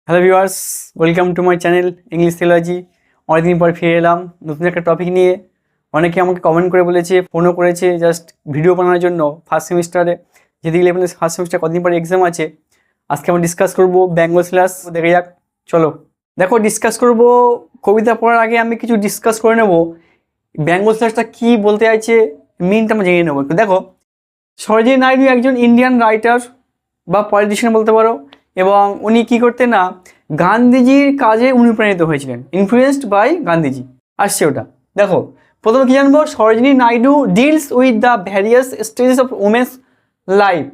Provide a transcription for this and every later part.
Hello viewers, welcome to my channel English theology. অনেকদিন পর ফিরে এলাম নতুন একটা টপিক নিয়ে। অনেকে আমাকে কমেন্ট করে বলেছে, ফোনও করেছে জাস্ট ভিডিও বানানোর জন্য। ফার্স্ট সেমিস্টারে যেহেতু 11 ফার্স্ট সেমিস্টার কদিন পর এক্সাম আছে, আজকে আমরা ডিসকাস করবো বেঙ্গল স্ল্যাশ। দেখে যাক, চলো দেখো ডিসকাস করব। কবিতা পড়ার আগে আমি কিছু ডিসকাস করে নেব বেঙ্গল স্ল্যাশটা কী বলতে চাইছে, মিনটা আমরা জেনে নেবো একটু। দেখো, সরোজিনী নাইডু একজন ইন্ডিয়ান রাইটার বা পলিটিশিয়ান বলতে পারো, এবং উনি কী করতেন না, গান্ধীজির কাজে অনুপ্রাণিত হয়েছিলেন, ইনফ্লুয়েসড বাই গান্ধীজি। আসছে ওটা দেখো। প্রথমে কী জানবো, Sarojini Naidu deals with the various stages of women's life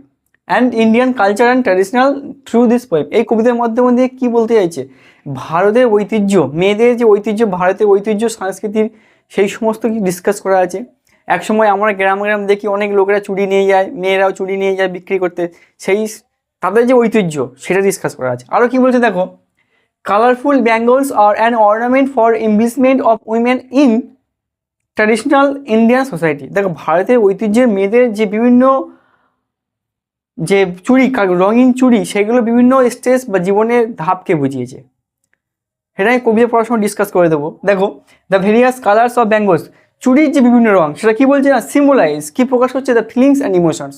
and Indian culture and traditional through this poem. এই কবিতার মাধ্যমে দিয়ে কী বলতে চাইছে, ভারতের ঐতিহ্য, মেয়েদের যে ঐতিহ্য, ভারতের ঐতিহ্য সংস্কৃতির সেই সমস্ত কি ডিসকাস করা আছে। একসময় আমরা গ্রাম দেখি অনেক লোকেরা চুড়ি নিয়ে যায়, মেয়েরাও চুড়ি নিয়ে যায় বিক্রি করতে, সেই তাদের যে ঐতিহ্য সেটা ডিসকাস করা আছে। আরও কী বলছে দেখো, colourful bangles are an ornament for embellishment of women in traditional Indian society. দেখো, ভারতের ঐতিহ্যের মেয়েদের যে বিভিন্ন যে চুড়ি, রঙিন চুড়ি, সেগুলো বিভিন্ন স্টেজ বা জীবনের ধাপকে বুঝিয়েছে। সেটাই কবিতা পড়াশোনা ডিসকাস করে দেবো। দেখো, the various colours of bangles, চুড়ির যে বিভিন্ন রঙ, সেটা কী বলছে না, সিম্বলাইজ, কী প্রকাশ করছে, দ্য ফিলিংস অ্যান্ড ইমোশনস,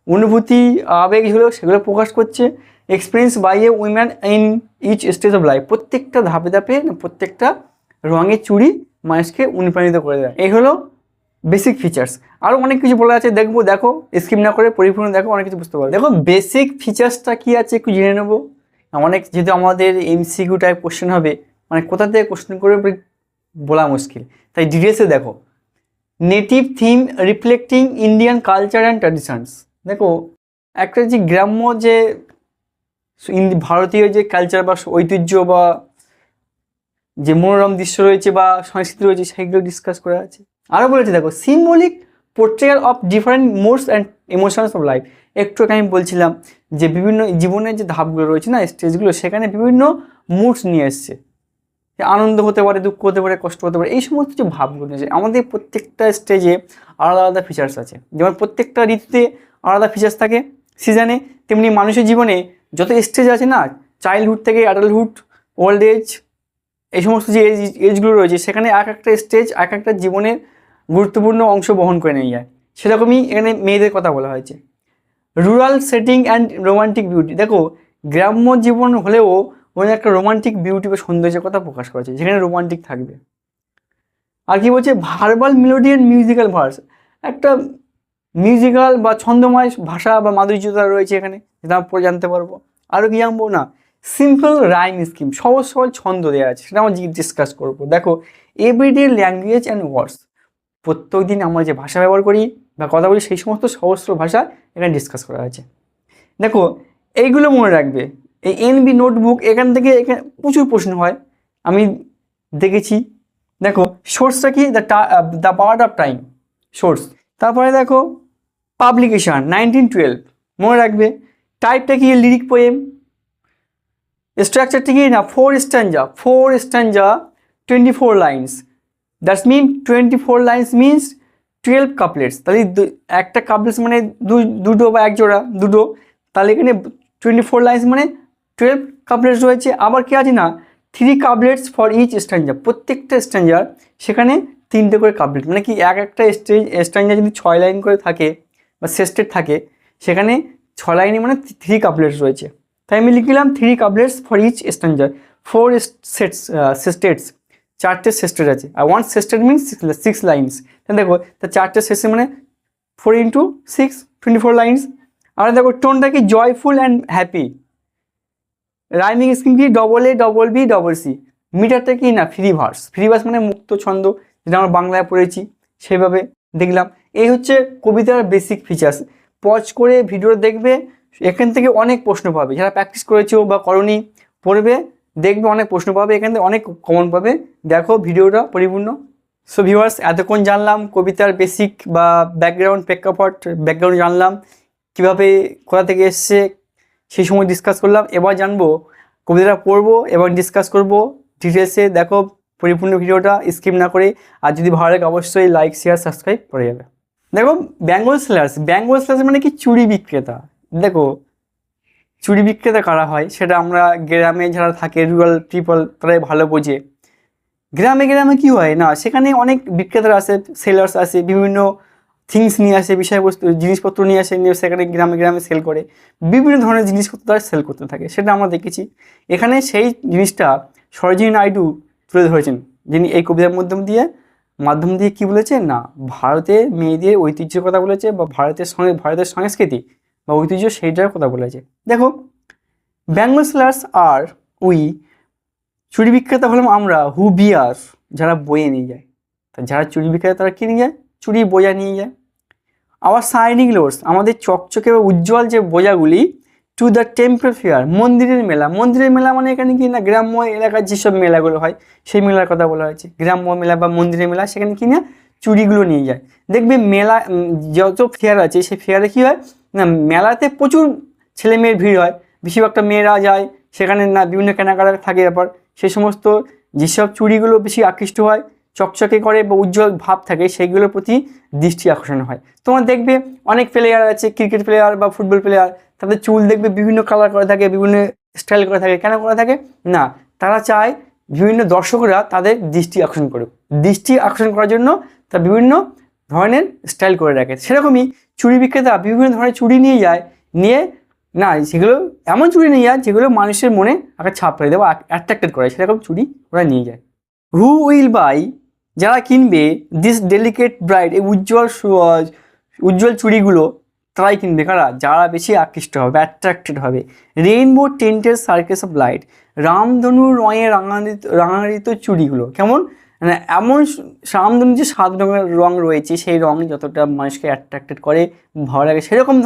অনুভূতি আবেগ যেগুলো সেগুলো প্রকাশ করছে। Experience by a woman in each stage of life, প্রত্যেকটা ধাপে ধাপে প্রত্যেকটা রঙের চুড়ি মানুষকে অনুপ্রাণিত করে দেয়। এই হলো বেসিক ফিচার্স। আরও অনেক কিছু বলা আছে, দেখবো, দেখো স্কিপ না করে পরিপূর্ণ দেখো, অনেক কিছু বুঝতে পারবে। দেখো বেসিক ফিচার্সটা কী আছে একটু জেনে নেবো। অনেক, যেহেতু আমাদের এমসিকিউ টাইপ কোশ্চেন হবে, মানে কোথা থেকে কোশ্চেন করে বলা মুশকিল, তাই ডিটেলসে দেখো। Native theme reflecting Indian culture and traditions. দেখো, একটা যে গ্রাম্য যে ভারতীয় যে কালচার বা ঐতিহ্য বা যে মনোরম দৃশ্য রয়েছে বা সংস্কৃতি রয়েছে, সেইগুলো ডিসকাস করা আছে। আরও বলেছে দেখো, symbolic portrayal of different moods and emotions of life. একটু আমি বলছিলাম যে বিভিন্ন জীবনের যে ধাপগুলো রয়েছে না, স্টেজগুলো, সেখানে বিভিন্ন মুডস নিয়ে এসছে। আনন্দ হতে পারে, দুঃখ হতে পারে, কষ্ট হতে পারে, এই সমস্ত যে ভাবগুলো আছে। আমাদের প্রত্যেকটা স্টেজে আলাদা আলাদা ফিচার্স আছে। যেমন প্রত্যেকটা ঋতুতে আলাদা ফিচার্স থাকে, সিজনে, তেমনি মানুষের জীবনে যত স্টেজ আছে না, চাইল্ডহুড থেকে অ্যাডাল্টহুড, ওল্ড এজ, এই সমস্ত যে এজগুলো রয়েছে, সেখানে এক একটা স্টেজ এক একটা জীবনের গুরুত্বপূর্ণ অংশ বহন করে নিয়ে যায়। সেরকমই এখানে মেয়েদের কথা বলা হয়েছে। Rural setting and romantic beauty. দেখো, গ্রাম্য জীবন হলেও ওখানে একটা রোমান্টিক বিউটি বা সৌন্দর্যের কথা প্রকাশ করেছে, যেখানে রোমান্টিক থাকবে। আর কি বলছে, verbal melody and musical verse, একটা মিউজিক্যাল বা ছন্দময় ভাষা বা মাধুর্যতা রয়েছে এখানে, যেটা আমরা পরে জানতে পারবো। আরও কি জানবো না, সিম্পল রাইম স্কিম, সহজ সহজ ছন্দ দেওয়া আছে, সেটা আমরা ডিসকাস করবো। দেখো, এভরিডে ল্যাঙ্গুয়েজ অ্যান্ড ওয়ার্ডস, প্রত্যেক দিন আমরা যে ভাষা ব্যবহার করি বা কথা বলি, সেই সমস্ত সহস্র ভাষা এখানে ডিসকাস করা আছে। দেখো, এইগুলো মনে রাখবে। এই এনবি নোটবুক, এখান থেকে এখানে প্রচুর প্রশ্ন হয়, আমি দেখেছি। দেখো, সোর্সটা কি, the power of time, source. তারপরে দেখো, পাবলিকেশান 1912, মনে রাখবে। টাইপটা কি, লিরিক পোয়েম। স্ট্রাকচারটা কি না, 4 stanza 24 lines. That's mean 24 lines means 12 couplets. তাহলে একটা কাপলেটস মানে দুটো বা এক জোড়া দুটো, তাহলে এখানে 24 লাইন্স মানে 12 কাপলেটস রয়েছে। আবার কি আছে না, 3 কাপলেটস ফর ইচ স্ট্যাঞ্জা, প্রত্যেকটা স্ট্যাঞ্জার সেখানে 3টে করে কাপলেট, মানে কি একটা স্ট্যাঞ্জা যদি 6 লাইন করে থাকে বা সেস্টেড থাকে, সেখানে 6 লাইনে মানে 3 কাপলেটস রয়েছে। তাই আমি লিখলাম 3 কাপলেটস ফর ইচ স্ট্যাঞ্জা, 4 সেস্টেডস, 4টে সেস্টেড আছে। আর 1 সেস্টেড মিনস 6 লাইন্স। দেখো, তা 4টে সেস্টেড মানে 4 × 6, 24 লাইন্স। আর দেখো, টোনটা কি, joyful and happy. Rhyming scheme কি, AA, BBC। মিটারটা কি না, ফ্রি ভার্স মানে মুক্ত ছন্দ, যেটা আমরা বাংলায় পড়েছি সেভাবে দেখলাম। এই হচ্ছে কবিতার বেসিক ফিচার্স। পজ করে ভিডিও দেখবে, এখান থেকে অনেক প্রশ্ন পাবে। যারা প্র্যাকটিস করেছো বা করনি, পড়বে, দেখবে, অনেক প্রশ্ন পাবে এখান থেকে, অনেক কমন পাবে। দেখো ভিডিওটা পরিপূর্ণ। সো ভিউয়ার্স, এতক্ষণ জানলাম কবিতার বেসিক বা ব্যাকগ্রাউন্ড, প্রেক্ষাপট, ব্যাকগ্রাউন্ড জানলাম, কীভাবে কোথা থেকে এসছে, সেই সময় ডিসকাস করলাম। এবার জানবো, কবিতাটা পড়বো এবং ডিসকাস করবো ডিটেলসে। দেখো পরিপূর্ণ ভিডিওটা স্কিপ না করে। আর যদি ভালো লাগে অবশ্যই লাইক, শেয়ার, সাবস্ক্রাইব করে যাবে। দেখো, বেঙ্গল স্ল্যাশ মানে কি, চুড়ি বিক্রেতা। দেখো, চুড়ি বিক্রেতা কারা হয় সেটা আমরা গ্রামে যারা থাকে রুরাল পিপল তারাই ভালো বোঝে। গ্রামে গ্রামে কী হয় না, সেখানে অনেক বিক্রেতারা আসে, সেলার্স আসে, বিভিন্ন থিংস নিয়ে আসে, বিষয়বস্তু জিনিসপত্র নিয়ে আসে, নিয়ে সেখানে গ্রামে গ্রামে সেল করে, বিভিন্ন ধরনের জিনিসপত্র তারা সেল করতে থাকে, সেটা আমরা দেখেছি। এখানে সেই জিনিসটা সরোজিনী নাইডু তুলে ধরেছেন, যিনি এই কবিতার মাধ্যম দিয়ে কী বলেছেন না, ভারতের মেয়েদের ঐতিহ্যের কথা বলেছে, বা ভারতের সংস্কৃতি বা ঐতিহ্য সেইটার কথা বলেছে। দেখো, বেঙ্গল সেলার্স আর উই, চুড়ি বিক্রেতা হলাম আমরা, হু বিয়ার, যারা বয়ে নিয়ে যায়। তা যারা চুড়ি বিক্রেতা তারা কী নিয়ে যায়, চুড়ি বোঝা নিয়ে যায়। আবার শাইনিং লোডস, আমাদের চকচকে বা উজ্জ্বল যে বোঝাগুলি, টু দ্য টেম্পল ফেয়ার, মন্দিরের মেলা মানে এখানে কি না, গ্রাম্য এলাকার যেসব মেলাগুলো হয় সেই মেলার কথা বলা হয়েছে, গ্রাম্য মেলা বা মন্দিরের মেলা, সেখানে কি না চুড়িগুলো নিয়ে যায়। দেখবে মেলা যত ফেয়ার আছে সেই ফেয়ারে কী হয় না, মেলাতে প্রচুর ছেলে মেয়ের ভিড় হয়, বেশিরভাগটা মেয়েরা যায় সেখানে, না বিভিন্ন কেনাকাটা থাকে ব্যাপার, সেই সমস্ত যেসব চুড়িগুলো বেশি আকৃষ্ট হয়, চকচকে করে বা উজ্জ্বল ভাব থাকে, সেইগুলোর প্রতি দৃষ্টি আকর্ষণ হয়। তোমার দেখবে অনেক প্লেয়ার আছে, ক্রিকেট প্লেয়ার বা ফুটবল প্লেয়ার, তাদের চুল দেখবে বিভিন্ন কালার করা থাকে, বিভিন্ন স্টাইল করা থাকে। কেন করা থাকে না, তারা চায় বিভিন্ন দর্শকরা তাদের দৃষ্টি আকর্ষণ করুক, দৃষ্টি আকর্ষণ করার জন্য তারা বিভিন্ন ধরনের স্টাইল করে রাখে। সেরকমই চুড়ি বিক্রেতা বিভিন্ন ধরনের চুড়ি নিয়ে যায়, নিয়ে না সেগুলো এমন চুড়ি নিয়ে যায় যেগুলো মানুষের মনে একটা ছাপ ফেলে দেয় বা অ্যাট্রাক্টেড করে, সেরকম চুড়ি ওরা নিয়ে যায়। হু উইল বাই, যারা কিনবে দিস ডেলিকেট ব্রাইড, এই উজ্জ্বল চুড়িগুলো, তারাই কিনবে। কারা, যারা বেশি আকৃষ্ট হবে, অ্যাট্রাক্টেড হবে। রেইনবো টেন্টের সার্কেস অফ লাইট, রামধনুর রঙে রাঙানিত চুড়িগুলো কেমন, মানে এমন রামধনুর যে 7 রঙের রঙ রয়েছে, সেই রঙ যতটা মানুষকে অ্যাট্রাক্টেড করে, ভালো লাগে, সেরকম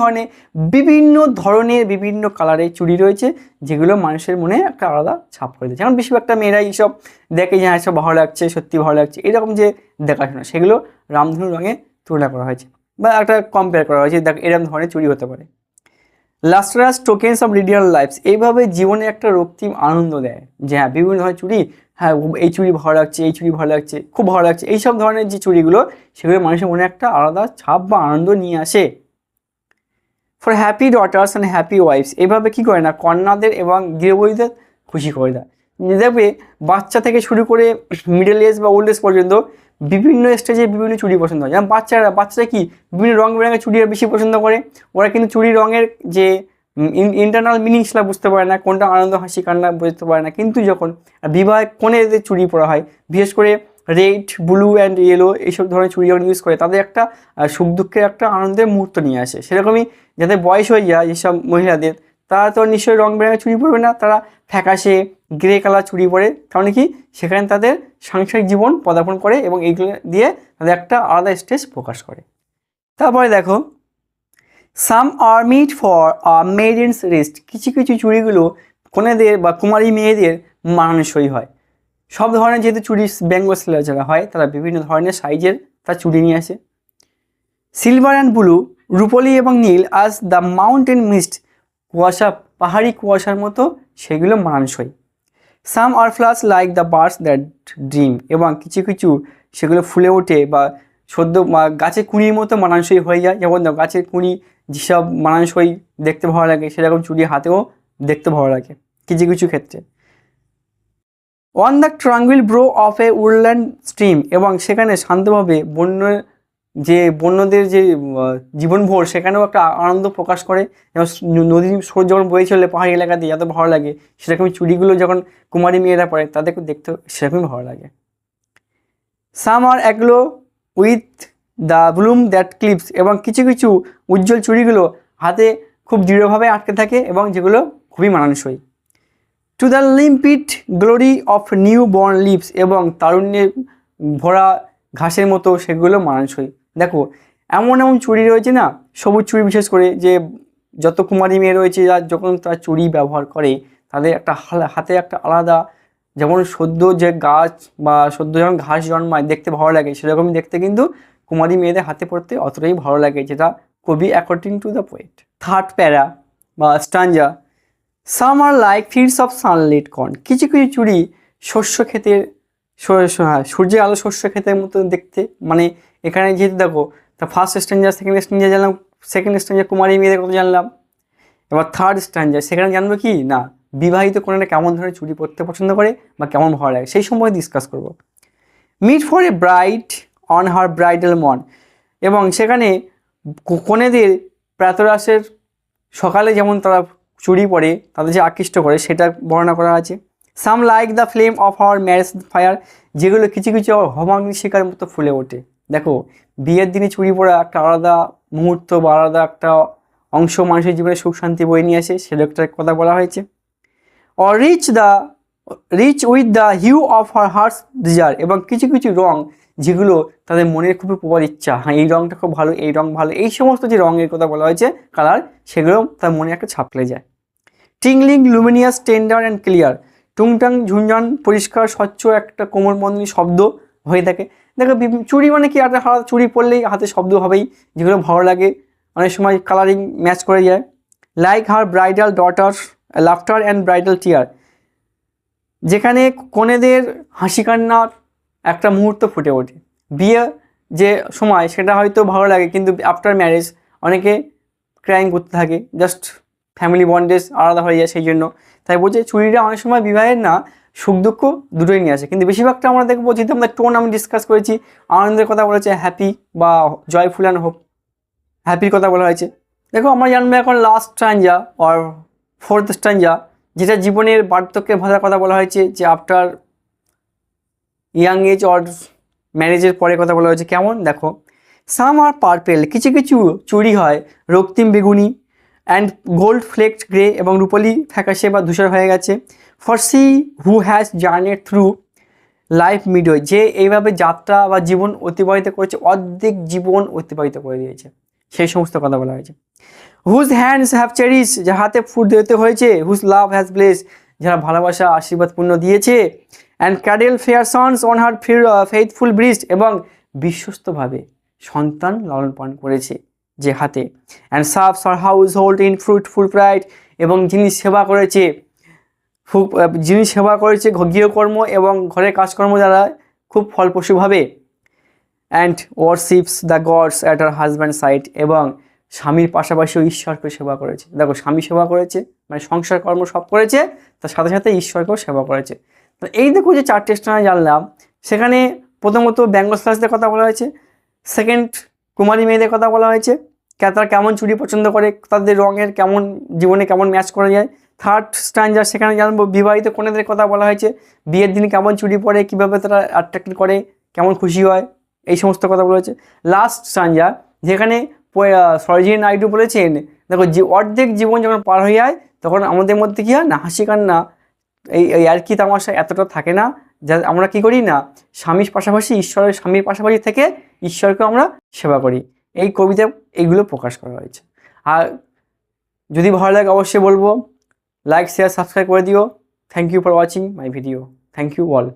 ধরনের বিভিন্ন কালারের চুড়ি রয়েছে, যেগুলো মানুষের মনে একটা আলাদা ছাপ করে দেয়। যেমন বেশিরভাগটা মেয়েরা এইসব দেখে যে হ্যাঁ এসব ভালো লাগছে, সত্যি ভালো লাগছে, এরকম যে দেখাশোনা, সেগুলো রামধনু রঙে তুলনা করা হয়েছে বা একটা কম্পেয়ার করা হয়েছে, দেখ এরকম ধরনের চুড়ি হতে পারে। লাস্ট্রাস টোকেন্স অফ রিডিয়াল লাইফস, এইভাবে জীবনে একটা রক্তিম আনন্দ দেয়, যে হ্যাঁ বিভিন্ন ধরনের চুড়ি, হ্যাঁ এই চুড়ি ভালো লাগছে, এই চুড়ি ভালো লাগছে, খুব ভালো লাগছে, এইসব ধরনের যে চুড়িগুলো, সেগুলো মানুষের মনে একটা আলাদা ছাপ বা আনন্দ নিয়ে আসে। For happy daughters and happy wife's, এইভাবে কী করে না, কন্যাদের এবং গৃহবধূদের খুশি করে দেয়। দেখবে বাচ্চা থেকে শুরু করে মিডল এজ বা ওল্ড এজ পর্যন্ত বিভিন্ন স্টেজে বিভিন্ন চুড়ি পছন্দ হয়। যেমন বাচ্চারা কি বিভিন্ন রঙ বেরঙের চুড়ি বেশি পছন্দ করে, ওরা কিন্তু চুড়ি রঙের যে ইন্টারনাল মিনিং সেটা বুঝতে পারে না, কোনটা আনন্দ হাসি কান্না বুঝতে পারে না। কিন্তু যখন বিবাহে কনেদের চুড়ি পরা হয়, বিশেষ করে রেড, ব্লু অ্যান্ড ইয়েলো এইসব ধরনের চুড়ি যখন ইউজ করে, তাদের একটা সুখ দুঃখের একটা আনন্দের মুহূর্ত নিয়ে আসে। সেরকমই যাদের বয়স হয়ে যায় যেসব মহিলাদের, তারা তো নিশ্চয়ই রঙ বেরঙের চুড়ি পরবে না, তারা ফ্যাকাশে গ্রে কালার চুড়ি পরে, কারণ কি সেখানে তাদের সাংসারিক জীবন পদার্পণ করে এবং এইগুলো দিয়ে তাদের একটা আলাদা স্টেজ প্রকাশ করে। তারপরে দেখো, সাম আর মিট ফর মেডেন্স রেস্ট, কিছু কিছু চুড়িগুলো কনেদের বা কুমারী মেয়েদের মানানসই হয়। সব ধরনের যেহেতু চুড়ি বেঙ্গল সেলার যারা হয়, তারা বিভিন্ন ধরনের সাইজের তার চুড়ি নিয়ে আসে। সিলভার অ্যান্ড ব্লু, রূপলি এবং নীল, আজ দ্য মাউন্টেন মিস্ট, কুয়াশা, পাহাড়ি কুয়াশার মতো, সেগুলো মানানসই। Some are flush like the birds that dream, এবং কিছু কিছু সেগুলো ফুলে ওঠে বা সদ্য গাছের কুঁড়ির মতো মানানসই হয়ে যায়। যেমন গাছের কুঁড়ি যেসব মানানসই দেখতে ভালো লাগে, সেরকম চুড়ি হাতেও দেখতে ভালো লাগে কিছু কিছু ক্ষেত্রে। On the tranquil brow of a woodland stream, এবং সেখানে শান্তভাবে বন্যদের যে জীবনভর, সেখানেও একটা আনন্দ প্রকাশ করে। যেমন নদীর স্রোত যখন বয়ে চলে পাহাড়ি এলাকাতে এত ভালো লাগে, সেরকমই চুড়িগুলো যখন কুমারী মেয়েরা পরে তাদেরকে দেখতে সেরকমই ভালো লাগে। Some are aglow with the bloom that cleaves, এবং কিছু কিছু উজ্জ্বল চুড়িগুলো হাতে খুব দৃঢ়ভাবে আটকে থাকে এবং যেগুলো খুবই মানানসই। To the limpid glory of newborn leaves, এবং তারুণ্যে ভরা ঘাসের মতো, সেগুলো মানানসই। দেখো এমন চুড়ি রয়েছে না, সবুজ চুড়ি বিশেষ করে, যে যত কুমারী মেয়ে রয়েছে যখন তারা চুড়ি ব্যবহার করে, তাদের একটা হাতে একটা আলাদা, যেমন সদ্য যে গাছ বা সদ্য যখন ঘাস জন্মায় দেখতে ভালো লাগে, সেরকমই দেখতে কিন্তু কুমারী মেয়েদের হাতে পড়তে অতটাই ভালো লাগে, যেটা কবি according to the poet. Third para বা stanza, some are like fields of sunlight corn, কিছু কিছু চুড়ি শস্য ক্ষেতের, সূর্যের আলো শস্য ক্ষেতের মতো দেখতে। মানে এখানে যেহেতু দেখো, তা ফার্স্ট স্ট্যাঞ্জা, সেকেন্ড স্ট্যাঞ্জা জানলাম, সেকেন্ড স্ট্যাঞ্জা কুমারী মেয়েদের কথা জানলাম, এবার থার্ড স্ট্যান্ডার, সেখানে জানবো কি না বিবাহিত কন্যাটা কেমন ধরনের চুড়ি পরতে পছন্দ করে বা কেমন ভালো লাগে, সেই সম্পর্কে ডিসকাস করব। Meet for a bride on her bridal morn, এবং সেখানে কনেদের প্রাতরাশের সকালে যেমন তারা চুড়ি পরে তাদের যে আকৃষ্ট করে সেটা বর্ণনা করা আছে। সাম like the flame of our marriage fire, যেগুলো কিছু কিছু হোমাগ্নি শিকার মতো ফুলে ওঠে। দেখো বিয়ের দিনে চুড়ি পরা একটা আলাদা মুহূর্ত বা আলাদা একটা অংশ মানুষের জীবনে সুখ শান্তি বয়ে নিয়ে আসে, সেটা একটা কথা বলা হয়েছে। Or rich with the hue of her heart's desire, এবং কিছু কিছু রং যেগুলো তাদের মনের খুবই প্রবল ইচ্ছা, হ্যাঁ এই রংটা খুব ভালো, এই রং ভালো, এই সমস্ত যে রঙের কথা বলা হয়েছে কালার, সেগুলো তার মনে একটা ছাপ লেগে যায়। Tinkling luminous tender and clear, টুংটাং ঝুনঝান পরিষ্কার স্বচ্ছ একটা কোমলবন্ধনী শব্দ হয়ে থাকে। দেখো চুড়ি মানে কি, একটা হাত চুড়ি পরলেই হাতে শব্দ হবেই, যেগুলো ভালো লাগে, অনেক সময় কালারিং ম্যাচ করে যায়। Like her bridal daughter laughter and bridal tear, যেখানে কনেদের হাসি কান্নার একটা মুহূর্ত ফুটে ওঠে। বিয়ে যে সময় সেটা হয়তো ভালো লাগে, কিন্তু আফটার ম্যারেজ অনেকে ক্রাইম করতে থাকে, জাস্ট ফ্যামিলি বন্ডেজ আলাদা হয়ে যায়, সেই জন্য তাই বলছে চুড়িটা অনেক সময় বিবাহের না সুখ দুঃখ দুটোই নিয়ে আসে। কিন্তু বেশিরভাগটা আমরা দেখবো, যেহেতু আমরা টোন আমি ডিসকাস করেছি, আনন্দের কথা বলেছে, হ্যাপি বা জয়ফুল অ্যান্ড হোপ, হ্যাপির কথা বলা হয়েছে। দেখো আমরা জানবো এখন লাস্ট স্ট্যাঞ্জা অর ফোর্থ স্ট্যাঞ্জা, যেটা জীবনের বার্ধক্যের ভাষার কথা বলা হয়েছে, যে আফটার ইয়াং এজ অর ম্যারেজের পরে কথা বলা হয়েছে। কেমন দেখো, সাম আর পার্পেল, কিছু কিছু চুড়ি হয় রক্তিম বেগুনি অ্যান্ড গোল্ড ফ্লেক্ট গ্রে, এবং রূপলি ফ্যাকাশে বা ধূসর হয়ে গেছে। For she who has journeyed through life midway, যে এইভাবে যাত্রা বা জীবন অতিবাহিত করেছে, অর্ধেক জীবন অতিবাহিত করে দিয়েছে, সেই সমস্ত কথা বলা হয়েছে। হুজ হ্যান্ডস হ্যাভ চেরিশ, যে হাতে ফুট দিতে হয়েছে। হুজ লাভ হ্যাজ ব্লেস, যারা ভালোবাসা আশীর্বাদপূর্ণ দিয়েছে। And cradled fair sons on her faithful breast, এবং বিশ্বস্তভাবে সন্তান লালন পালন করেছে যে হাতে। And serves her household in fruitful pride, এবং যিনি সেবা করেছে গৃহকর্ম এবং ঘরের কাজকর্ম দ্বারা খুব ফলপ্রসূভাবে। And worships the gods at her husband side, এবং স্বামীর পাশাপাশিও ঈশ্বরকে সেবা করেছে। দেখো স্বামী সেবা করেছে মানে সংসার কর্ম সব করেছে, তার সাথে সাথে ঈশ্বরকেও সেবা করেছে। তো এই দেখো যে চারটে স্থানে জানলাম, সেখানে প্রথমত ব্যঙ্গ স্লাসদের কথা বলা হয়েছে, সেকেন্ড কুমারী মেয়েদের কথা বলা হয়েছে, তারা কেমন চুড়ি পছন্দ করে, তাদের রঙের কেমন জীবনে কেমন ম্যাচ করা যায়। থার্ড স্ট্যাঞ্জা সেখানে জানবো বিবাহিত কনেদের কথা বলা হয়েছে, বিয়ের দিন কেমন চুড়ি পরে, কীভাবে তারা অ্যাট্রাক্ট করে, কেমন খুশি হয়, এই সমস্ত কথা বলা হয়েছে। লাস্ট স্ট্যাঞ্জা যেখানে সরোজিনী নাইডু বলেছেন, দেখো যে অর্ধেক জীবন যখন পার হয়ে যায় তখন আমাদের মধ্যে কী হয় না, হাসি কান্না এই আর কি তামাশা এতটা থাকে না, যা আমরা কী করি না, স্বামীর পাশাপাশি থেকে ঈশ্বরকে আমরা সেবা করি। এই কবিতা এইগুলো প্রকাশ করা হয়েছে। আর যদি ভালো লাগে অবশ্যই বলবো লাইক শেয়ার সাবস্ক্রাইব করে দিও। Thank you for watching my video. Thank you all.